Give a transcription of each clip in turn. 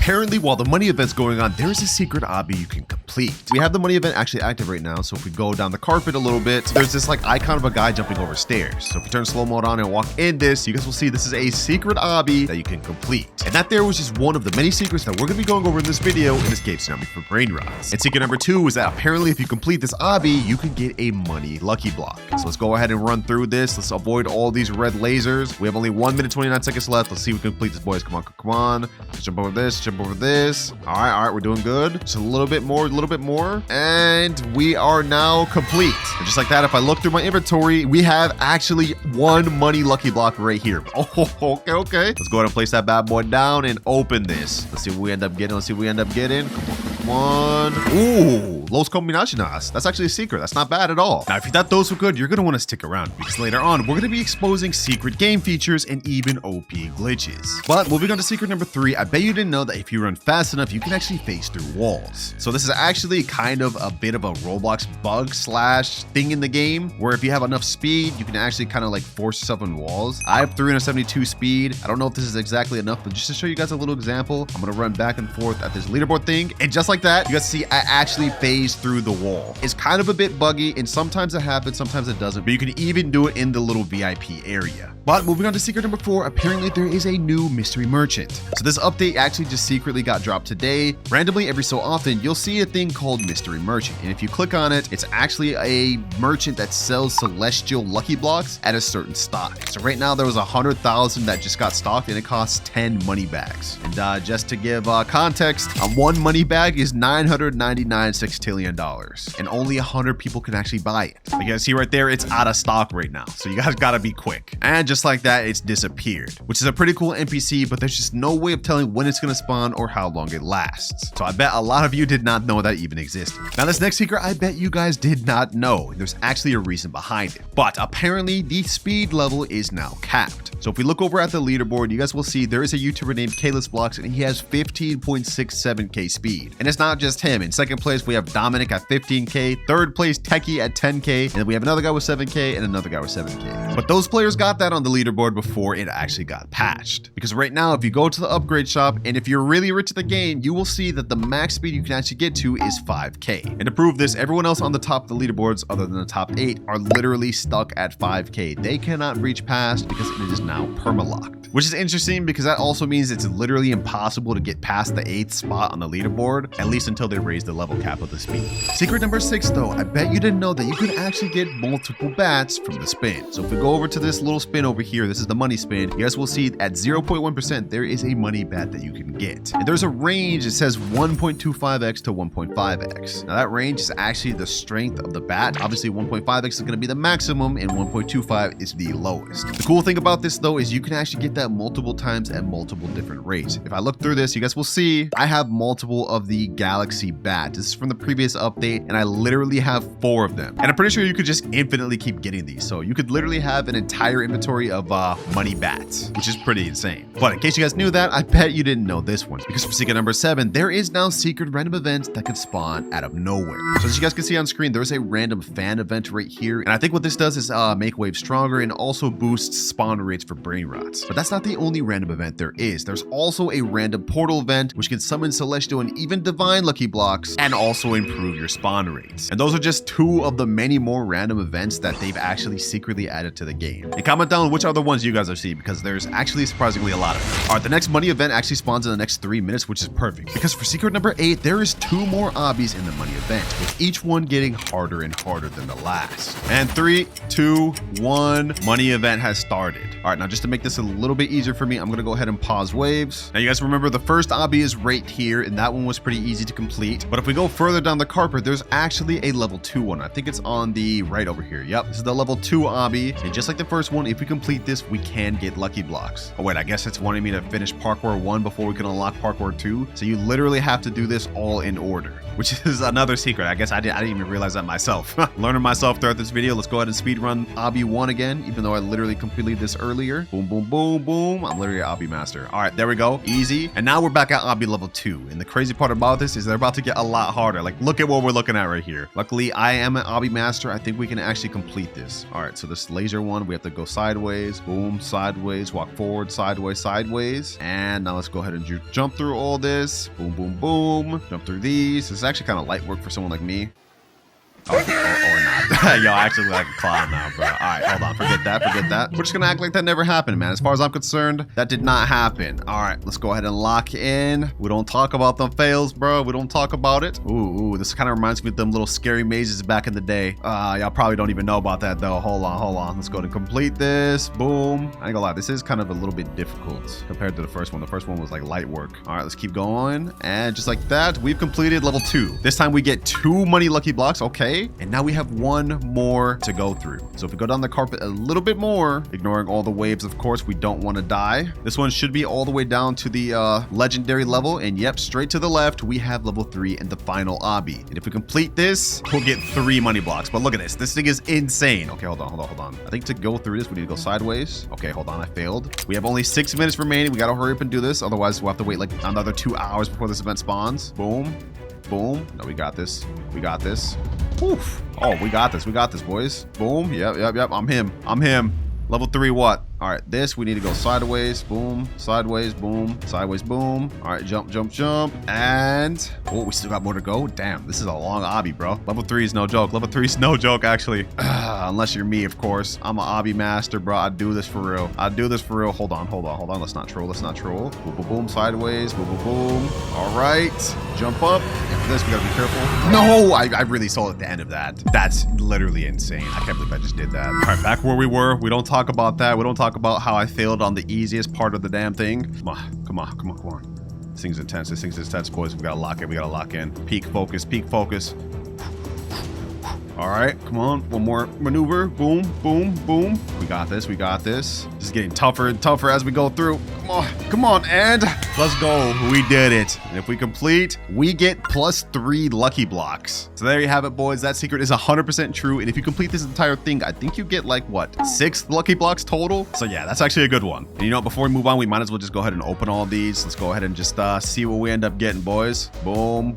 apparently while the money event's going on, there's a secret obby you can complete. We have the money event actually active right now. So if we go down the carpet a little bit, there's this like icon of a guy jumping over stairs. So if we turn slow mode on and walk in this, you guys will see this is a secret obby that you can complete. And that there was just one of the many secrets that we're going to be going over in this video in Escape Tsunami for Brainrots. And secret number 2 is that apparently if you complete this obby, you can get a money lucky block. So let's go ahead and run through this. Let's avoid all these red lasers. We have only 1 minute 29 seconds left. Let's see if we can complete this, boys. Come on, come on. Let's jump over this, jump over this. All right, we're doing good. Just a little bit more, and we are now complete. And just like that, if I look through my inventory, we have actually 1 money lucky block right here. Oh, okay. Let's go ahead and place that bad boy down and open this. Let's see what we end up getting. Come on. Ooh, Los Combinaciones. That's actually a secret. That's not bad at all. Now, if you thought those were good, you're going to want to stick around because later on, we're going to be exposing secret game features and even OP glitches. But moving on to secret number 3, I bet you didn't know that if you run fast enough, you can actually phase through walls. So this is actually kind of a bit of a Roblox bug slash thing in the game where if you have enough speed, you can actually kind of like force yourself on walls. I have 372 speed. I don't know if this is exactly enough, but just to show you guys a little example, I'm going to run back and forth at this leaderboard thing. And just like that, you guys see I actually phase through the wall. It's kind of a bit buggy and sometimes it happens, sometimes it doesn't, but you can even do it in the little VIP area. But moving on to secret number 4, apparently there is a new mystery merchant. So this update actually just secretly got dropped today. Randomly, every so often, you'll see a thing called mystery merchant. And if you click on it, it's actually a merchant that sells celestial lucky blocks at a certain stock. So right now there was 100,000 that just got stocked and it costs 10 money bags. And just to give context, 1 money bag is $999 sextillion and only 100 people can actually buy it. You guys see right there, it's out of stock right now. So you guys gotta be quick. And just like that, it's disappeared, which is a pretty cool NPC, but there's just no way of telling when it's gonna spawn or how long it lasts. So I bet a lot of you did not know that even existed. Now this next secret, I bet you guys did not know. There's actually a reason behind it, but apparently the speed level is now capped. So if we look over at the leaderboard, you guys will see there is a YouTuber named KLessBlocks and he has 15.67k speed. And it's not just him. In second place, we have Dominic at 15k, third place Techie at 10k, and then we have another guy with 7k and another guy with 7k. But those players got that on the leaderboard before it actually got patched. Because right now, if you go to the upgrade shop and if you're really rich at the game, you will see that the max speed you can actually get to is 5k. And to prove this, everyone else on the top of the leaderboards other than the top 8 are literally stuck at 5k. They cannot reach past because it is now permalocked. Which is interesting because that also means it's literally impossible to get past the 8th spot on the leaderboard, at least until they raise the level cap of the speed. Secret number 6 though, I bet you didn't know that you could actually get multiple bats from the spin. So if we go over to this little spin over here, this is the money spin, you guys will see at 0.1% there is a money bat that you can get. And there's a range, it says 1.25x to 1.5x. Now that range is actually the strength of the bat. Obviously 1.5x is going to be the maximum and 1.25 is the lowest. The cool thing about this though is you can actually get that multiple times at multiple different rates. If I look through this, you guys will see I have multiple of the Galaxy Bat. This is from the previous update and I literally have 4 of them. And I'm pretty sure you could just infinitely keep getting these. So you could literally have an entire inventory of money bats, which is pretty insane. But in case you guys knew that, I bet you didn't know this one. Because for secret number 7, there is now secret random events that could spawn out of nowhere. So as you guys can see on screen, there's a random fan event right here. And I think what this does is make waves stronger and also boosts spawn rates for Brainrots. But that's not the only random event there is. There's also a random portal event, which can summon celestial and even divine lucky blocks and also improve your spawn rates. And those are just 2 of the many more random events that they've actually secretly added to the game. And comment down which other ones you guys are seeing because there's actually surprisingly a lot of them. All right, the next money event actually spawns in the next 3 minutes, which is perfect because for secret number 8, there is 2 more obbies in the money event, with each one getting harder and harder than the last. And 3, 2, 1, money event has started. All right, now just to make this a little bit easier for me, I'm gonna go ahead and pause waves. Now you guys remember the first obby is right here and that one was pretty easy to complete. But if we go further down the carpet, there's actually a level 2 one. I think it's on the right over here. Yep, this is the level 2 obby. And just like the first one, if we complete this, we can get lucky blocks. Oh wait, I guess it's wanting me to finish parkour 1 before we can unlock parkour 2. So you literally have to do this all in order, which is another secret. I guess I didn't even realize that myself. Learning myself throughout this video. Let's go ahead and speed run obby 1 again, even though I literally completed this earlier. Boom, boom, boom, boom. I'm literally an obby master. All right, there we go. Easy. And now we're back at obby level 2. And the crazy part about this is they're about to get a lot harder. Like, look at what we're looking at right here. Luckily, I am an obby master. I think we can actually complete this. All right, so this laser one, we have to go sideways, boom, sideways, walk forward, sideways, sideways. And now let's go ahead and jump through all this. Boom, boom, boom. Jump through these. This is actually kind of light work for someone like me. Or not. Yo, I actually look like a clown now, bro. All right, hold on. Forget that. We're just gonna act like that never happened, man. As far as I'm concerned, that did not happen. All right, let's go ahead and lock in. We don't talk about them fails, bro. We don't talk about it. Ooh, this kind of reminds me of them little scary mazes back in the day. Y'all probably don't even know about that, though. Hold on. Let's go to complete this. Boom. I ain't gonna lie, this is kind of a little bit difficult compared to the first one. The first one was like light work. All right, let's keep going. And just like that, we've completed level 2. This time we get 2 money lucky blocks. Okay. And now we have 1 more to go through. So if we go down the carpet a little bit more, ignoring all the waves, of course, we don't want to die. This one should be all the way down to the legendary level. And yep, straight to the left, we have level 3 and the final obby. And if we complete this, we'll get 3 money blocks. But look at this. This thing is insane. Okay, hold on. I think to go through this, we need to go sideways. Okay, hold on. I failed. We have only 6 minutes remaining. We got to hurry up and do this. Otherwise, we'll have to wait like another 2 hours before this event spawns. Boom. Boom. No, we got this. Oof. Oh, we got this, boys. Boom. Yep. I'm him. Level 3 what? All right, this, we need to go sideways, boom, sideways, boom, sideways, boom. All right, jump. And, oh, we still got more to go. Damn, this is a long obby, bro. Level 3 is no joke. Actually. Unless you're me, of course. I'm an obby master, bro. I do this for real. Hold on. Let's not troll. Boom, sideways, boom. All right, jump up. And for this, we gotta be careful. No, I really saw at the end of that. That's literally insane. I can't believe I just did that. All right, back where we were. We don't talk about that. We don't talk about how I failed on the easiest part of the damn thing. Come on. This thing's intense, boys. We gotta lock in. Peak focus. All right, come on. One more maneuver. Boom. We got this. This is getting tougher and tougher as we go through. Come on, and let's go. We did it. And if we complete, we get +3 lucky blocks. So there you have it, boys. That secret is 100% true. And if you complete this entire thing, I think you get like, what, 6 lucky blocks total? So yeah, that's actually a good one. And you know, before we move on, we might as well just go ahead and open all these. Let's go ahead and just see what we end up getting, boys. Boom.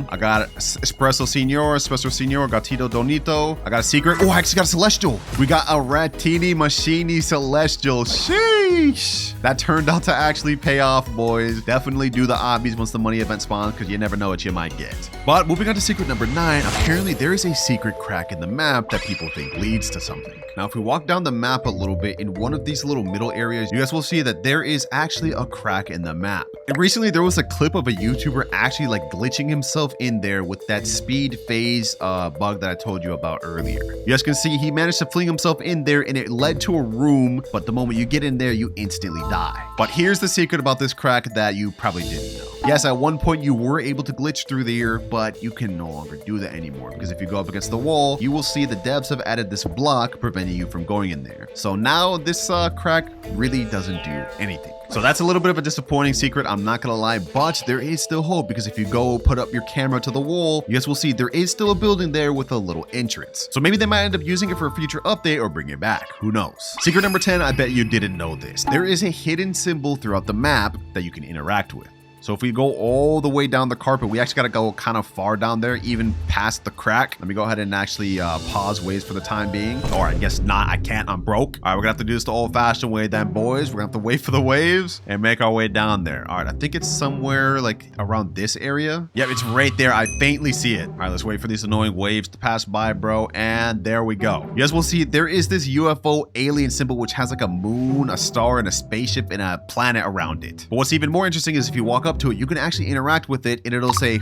I got Espresso Signor, Gatito Donito. I got a secret. Oh, I actually got a Celestial. We got a Ratini Machini Celestial. Sheesh. That turned out to actually pay off, boys. Definitely do the obbies once the money event spawns, because you never know what you might get. But moving on to secret number 9, apparently there is a secret crack in the map that people think leads to something. Now, if we walk down the map a little bit in one of these little middle areas, you guys will see that there is actually a crack in the map. And recently there was a clip of a YouTuber actually like glitching himself in there with that speed phase bug that I told you about earlier. You guys can see he managed to fling himself in there and it led to a room, but the moment you get in there, you instantly die. But here's the secret about this crack that you probably didn't know. Yes, at one point you were able to glitch through there, but you can no longer do that anymore, because if you go up against the wall, you will see the devs have added this block preventing you from going in there. So now this crack really doesn't do anything. So that's a little bit of a disappointing secret, I'm not gonna lie, but there is still hope, because if you go put up your camera to the wall, you guys will see there is still a building there with a little entrance. So maybe they might end up using it for a future update or bring it back, who knows. Secret number 10, I bet you didn't know this. There is a hidden symbol throughout the map that you can interact with. So if we go all the way down the carpet, we actually got to go kind of far down there, even past the crack. Let me go ahead and actually pause waves for the time being. Or I guess not, I can't, I'm broke. All right, we're gonna have to do this the old fashioned way then, boys. We're gonna have to wait for the waves and make our way down there. All right, I think it's somewhere like around this area. Yep, it's right there, I faintly see it. All right, let's wait for these annoying waves to pass by, bro. And there we go. You guys will see there is this UFO alien symbol, which has like a moon, a star, and a spaceship and a planet around it. But what's even more interesting is if you walk up to it, you can actually interact with it and it'll say,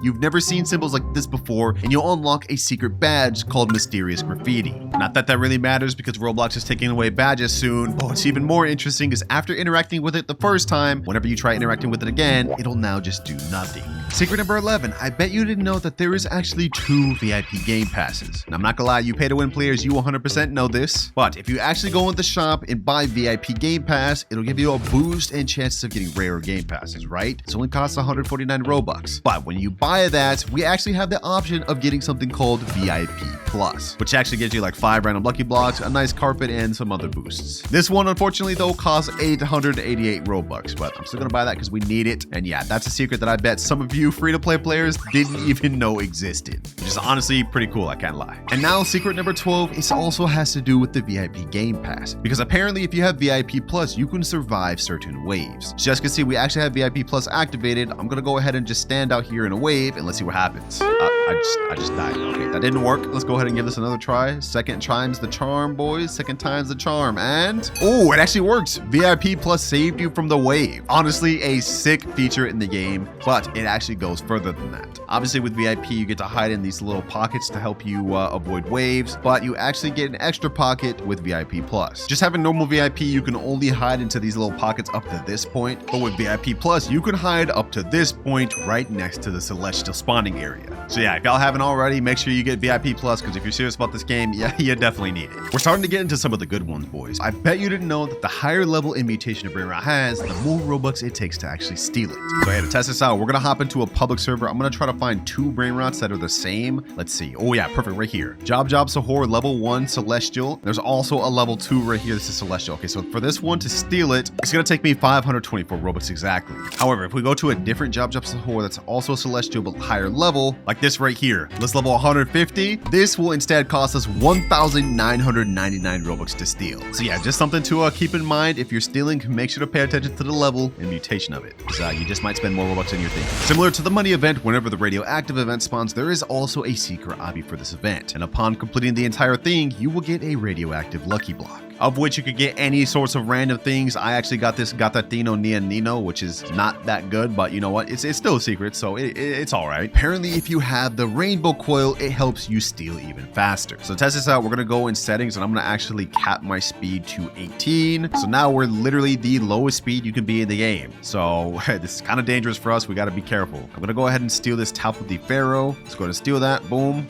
you've never seen symbols like this before, and you'll unlock a secret badge called Mysterious Graffiti. Not that that really matters, because Roblox is taking away badges soon, but what's even more interesting is after interacting with it the first time, whenever you try interacting with it again, it'll now just do nothing. Secret number 11, I bet you didn't know that there is actually 2 VIP game passes. And I'm not gonna lie, you pay to win players, you 100% know this, but if you actually go in the shop and buy VIP game pass, it'll give you a boost and chances of getting rare game passes, right? right? It only costs 149 Robux. But when you buy that, we actually have the option of getting something called VIP Plus, which actually gives you like 5 random lucky blocks, a nice carpet, and some other boosts. This one, unfortunately, though, costs 888 Robux, but I'm still gonna buy that because we need it. And yeah, that's a secret that I bet some of you free-to-play players didn't even know existed, which is honestly pretty cool, I can't lie. And now secret number 12, it also has to do with the VIP Game Pass, because apparently if you have VIP Plus, you can survive certain waves. So as you can see, we actually have VIP Plus activated. I'm gonna go ahead and just stand out here in a wave and let's see what happens. I just died. Okay, that didn't work. Let's go ahead and give this another try. Second time's the charm, boys. Second time's the charm. And oh, it actually works. VIP Plus saved you from the wave. Honestly, a sick feature in the game, but it actually goes further than that. Obviously with VIP, you get to hide in these little pockets to help you avoid waves, but you actually get an extra pocket with VIP Plus. Just having normal VIP, you can only hide into these little pockets up to this point, but with VIP Plus, you can hide up to this point right next to the celestial spawning area. So yeah, if y'all haven't already, make sure you get VIP Plus, because if you're serious about this game, yeah, you definitely need it. We're starting to get into some of the good ones, boys. I bet you didn't know that the higher level in Mutation of Brainrot has, the more Robux it takes to actually steal it. So yeah, to test this out, we're gonna hop into a public server. I'm gonna try to find 2 Brainrots that are the same. Let's see. Oh yeah, perfect, right here. Job Sahor, level 1 Celestial. There's also a level 2 right here. This is Celestial. Okay, so for this one to steal it, it's gonna take me 524 Robux exactly. However, if we go to a different Job Sahor that's also Celestial but higher level, like this right here, let's level 150, this will instead cost us 1,999 Robux to steal. So yeah, just something to keep in mind. If you're stealing, make sure to pay attention to the level and mutation of it, because you just might spend more Robux than you're thinking. Similar to the money event, whenever the Radioactive event spawns, there is also a secret obby for this event, and upon completing the entire thing, you will get a Radioactive lucky block, of which you could get any sorts of random things. I actually got this Gatatino Nia Nino, which is not that good, but you know what? It's still a secret, so it's all right. Apparently, if you have the rainbow coil, it helps you steal even faster. So to test this out, we're gonna go in settings, and I'm gonna actually cap my speed to 18. So now we're literally the lowest speed you can be in the game. So this is kind of dangerous for us. We got to be careful. I'm gonna go ahead and steal this Tapu de Pharaoh. Let's go ahead and steal that. Boom.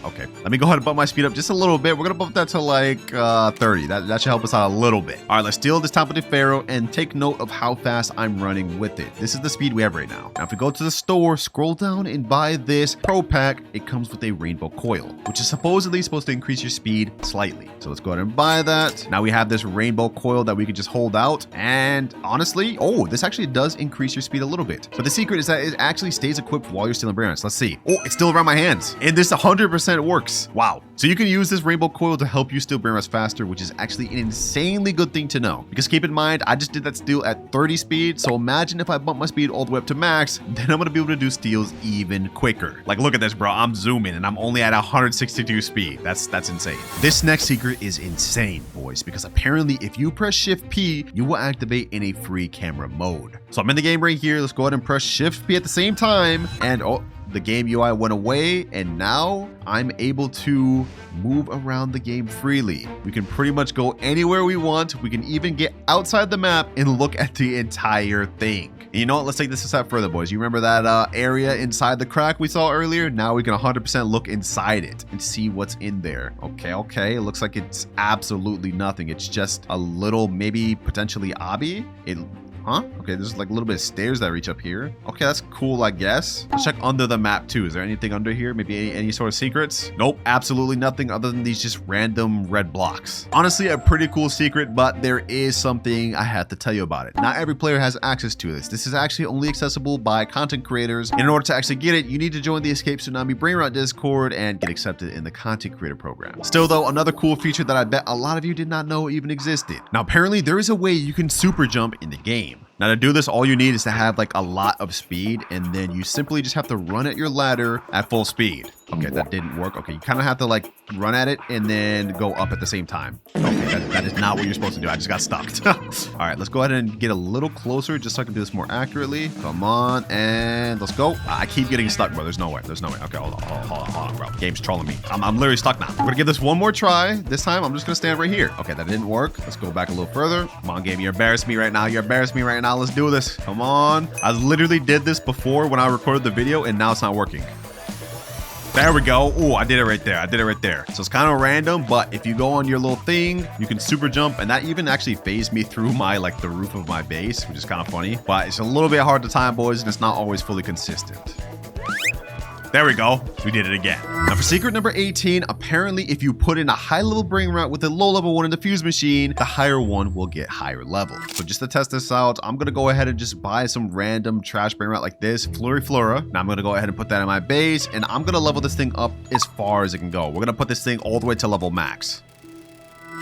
Okay, let me go ahead and bump my speed up just a little bit. We're gonna bump that to like 30. That should help us out a little bit. All right, let's steal this Tapu de Pharaoh and take note of how fast I'm running with it. This is the speed we have right now. Now, if we go to the store, scroll down and buy this Pro Pack, it comes with a rainbow coil, which is supposedly supposed to increase your speed slightly. So let's go ahead and buy that. Now we have this rainbow coil that we can just hold out. And honestly, oh, this actually does increase your speed a little bit. But the secret is that it actually stays equipped while you're stealing Brainrots. Let's see. Oh, it's still around my hands. And this 100% works. Wow. So you can use this rainbow coil to help you steal Brainrots faster, which is actually an insanely good thing to know. Because keep in mind, I just did that steal at 30 speed. So imagine if I bump my speed all the way up to max, then I'm going to be able to do steals even quicker. Like, look at this, bro. I'm zooming and I'm only at 162 speed. That's insane. This next secret is insane, boys, because apparently if you press Shift P, you will activate in a free camera mode. So I'm in the game right here. Let's go ahead and press Shift P at the same time. And oh, the game UI went away, and now I'm able to move around the game freely. We can pretty much go anywhere we want. We can even get outside the map and look at the entire thing. And you know what? Let's take this a step further, boys. You remember that area inside the crack we saw earlier? Now we can 100% look inside it and see what's in there. Okay. It looks like it's absolutely nothing. It's just a little, maybe potentially obby. Huh? Okay, there's like a little bit of stairs that reach up here. Okay, that's cool, I guess. Let's check under the map too. Is there anything under here? Maybe any sort of secrets? Nope, absolutely nothing other than these just random red blocks. Honestly, a pretty cool secret, but there is something I have to tell you about it. Not every player has access to this. This is actually only accessible by content creators. And in order to actually get it, you need to join the Escape Tsunami Brainrot Discord and get accepted in the content creator program. Still though, another cool feature that I bet a lot of you did not know even existed. Now, apparently there is a way you can super jump in the game. Now to do this, all you need is to have like a lot of speed, and then you simply just have to run at your ladder at full speed. Okay, that didn't work. Okay, you kind of have to like run at it and then go up at the same time. Okay, that is not what you're supposed to do. I just got stuck. All right, let's go ahead and get a little closer just so I can do this more accurately. Come on, and let's go. I keep getting stuck, bro. There's no way. Okay, hold on, bro. Game's trolling me. I'm literally stuck now. We're gonna give this one more try. This time, I'm just gonna stand right here. Okay, that didn't work. Let's go back a little further. Come on, game. You're embarrassing me right now. Let's do this. Come on. I literally did this before when I recorded the video, and now it's not working. There we go. Oh, I did it right there. I did it right there. So it's kind of random, but if you go on your little thing, you can super jump, and that even actually phased me through my the roof of my base, which is kind of funny. But it's a little bit hard to time, boys, and it's not always fully consistent. There we go. We did it again. Now for secret number 18, apparently if you put in a high level brain rot with a low level one in the fuse machine, the higher one will get higher level. So just to test this out, I'm going to go ahead and just buy some random trash brain rot like this, Flora. Now I'm going to go ahead and put that in my base, and I'm going to level this thing up as far as it can go. We're going to put this thing all the way to level max.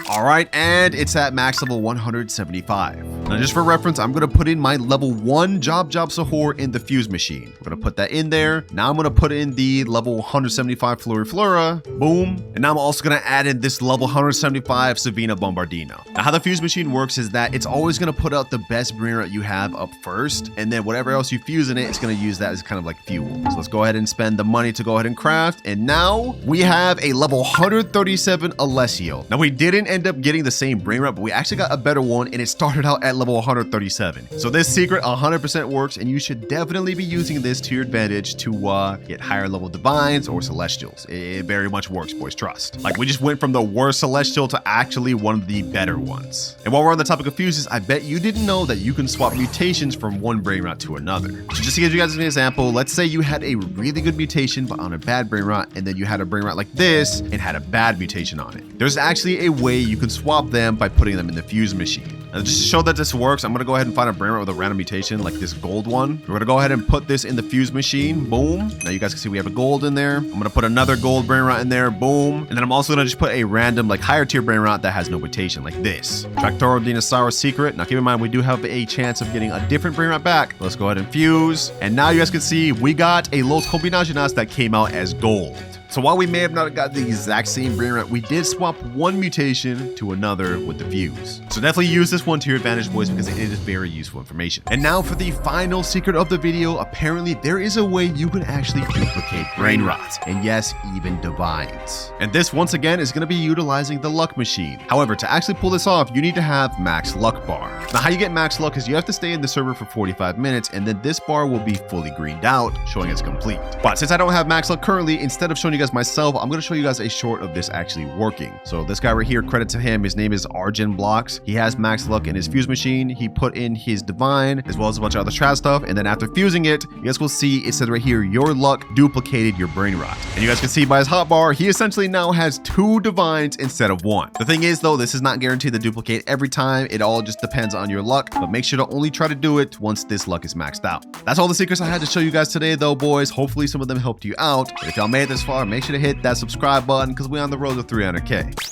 All right, and it's at max level 175. Now, just for reference, I'm going to put in my level 1 Job Sahur in the fuse machine. We're going to put that in there. Now I'm going to put in the level 175 Flora. Boom. And now I'm also going to add in this level 175 Savina Bombardino. Now, how the fuse machine works is that it's always going to put out the best brainrot you have up first, and then whatever else you fuse in it, it's going to use that as kind of like fuel. So let's go ahead and spend the money to go ahead and craft. And now we have a level 137 Alessio. Now, we didn't end up getting the same brainrot, but we actually got a better one, and it started out at level 137. So this secret 100% works, and you should definitely be using this to your advantage to get higher level divines or celestials. It very much works, boys, trust. Like, we just went from the worst celestial to actually one of the better ones. And while we're on the topic of fuses, I bet you didn't know that you can swap mutations from one brainrot to another. So just to give you guys an example, let's say you had a really good mutation but on a bad brainrot, and then you had a brainrot like this and had a bad mutation on it. There's actually a way you can swap them by putting them in the fuse machine. Now, just to show that this works, I'm going to go ahead and find a brainrot with a random mutation like this gold one. We're going to go ahead and put this in the fuse machine. Boom. Now you guys can see we have a gold in there. I'm going to put another gold brainrot in there. Boom. And then I'm also going to just put a random higher tier brainrot that has no mutation like this. Tractoro Dinosaurus secret. Now keep in mind we do have a chance of getting a different brainrot back. Let's go ahead and fuse. And now you guys can see we got a Los Combinaciones that came out as gold. So while we may have not got the exact same brainrot, we did swap one mutation to another with the fuse. So definitely use this one to your advantage, boys, because it is very useful information. And now for the final secret of the video, apparently there is a way you can actually duplicate brainrots, and yes, even divines. And this once again is going to be utilizing the luck machine. However, to actually pull this off, you need to have max luck bar. Now how you get max luck is you have to stay in the server for 45 minutes, and then this bar will be fully greened out, showing it's complete. But since I don't have max luck currently, instead of showing you guys myself, I'm going to show you guys a short of this actually working. So this guy right here, credit to him, his name is Argent Blocks. He has max luck in his fuse machine. He put in his divine as well as a bunch of other trash stuff, and then after fusing it, you guys will see it says right here, your luck duplicated your brainrot. And you guys can see by his hotbar, he essentially now has 2 divines instead of 1. The thing is though, this is not guaranteed to duplicate every time. It all just depends on your luck, but make sure to only try to do it once this luck is maxed out. That's all the secrets I had to show you guys today though, boys. Hopefully some of them helped you out. But if y'all made it this far, make sure to hit that subscribe button because we're on the road to 300K.